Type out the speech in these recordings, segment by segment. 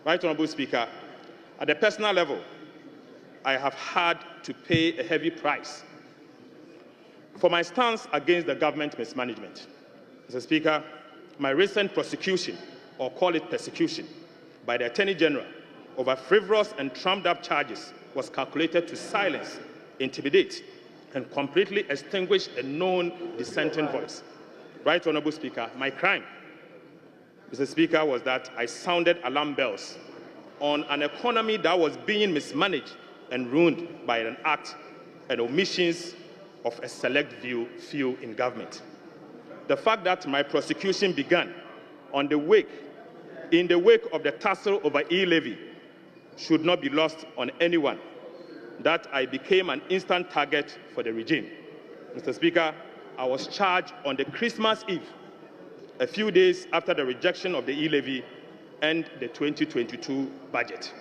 Right Honourable Speaker, at the personal level, I have had to pay a heavy price for my stance against the government mismanagement. Mr. Speaker, my recent prosecution, or call it persecution, by the Attorney General over frivolous and trumped-up charges was calculated to silence, intimidate, and completely extinguish a known dissenting voice. Right Honourable Speaker, my crime, Mr. Speaker, was that I sounded alarm bells on an economy that was being mismanaged and ruined by an act and omissions of a select few in government. The fact that my prosecution began in the wake of the tussle over e-levy should not be lost on anyone, that I became an instant target for the regime. Mr. Speaker, I was charged on the Christmas Eve, a few days after the rejection of the e-levy and the 2022 budget.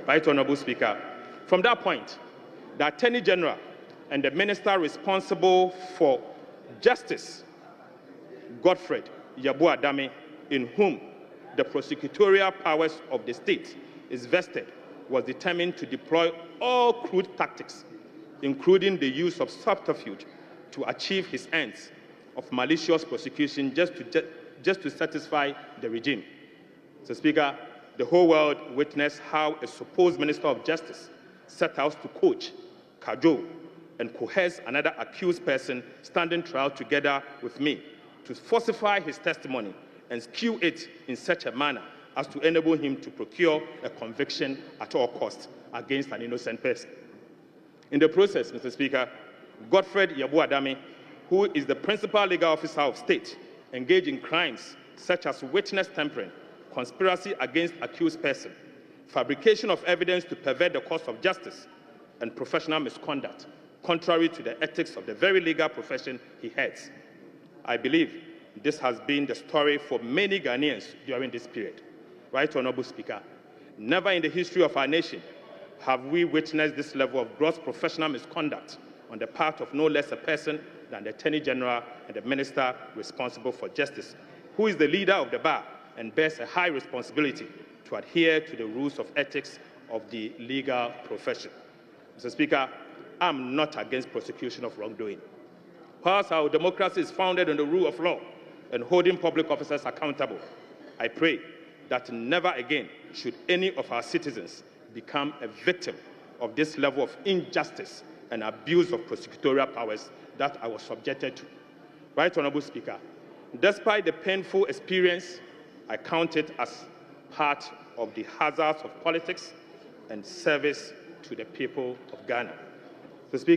Right Honourable Speaker, from that point, the Attorney General and the Minister responsible for Justice, Godfred Yeboah-Dame, in whom the prosecutorial powers of the state is vested, was determined to deploy all crude tactics, including the use of subterfuge, to achieve his ends of malicious prosecution just to satisfy the regime. Mr. Speaker, the whole world witnessed how a supposed Minister of Justice set out to coach, cajole, and coerce another accused person standing trial together with me to falsify his testimony and skew it in such a manner as to enable him to procure a conviction at all costs against an innocent person. In the process, Mr. Speaker, Godfred Yeboah-Dame, who is the principal legal officer of state, engaged in crimes such as witness tampering, conspiracy against accused person, fabrication of evidence to pervert the course of justice, and professional misconduct, contrary to the ethics of the very legal profession he heads. I believe this has been the story for many Ghanaians during this period. Right Honourable Speaker, never in the history of our nation have we witnessed this level of gross professional misconduct on the part of no less a person than the Attorney General and the Minister responsible for Justice, who is the leader of the bar and bears a high responsibility to adhere to the rules of ethics of the legal profession. Mr. Speaker, I'm not against prosecution of wrongdoing. Whilst our democracy is founded on the rule of law and holding public officers accountable, I pray that never again should any of our citizens become a victim of this level of injustice and abuse of prosecutorial powers that I was subjected to. Right Honourable Speaker, despite the painful experience, I count it as part of the hazards of politics and service to the people of Ghana. Mr. Speaker,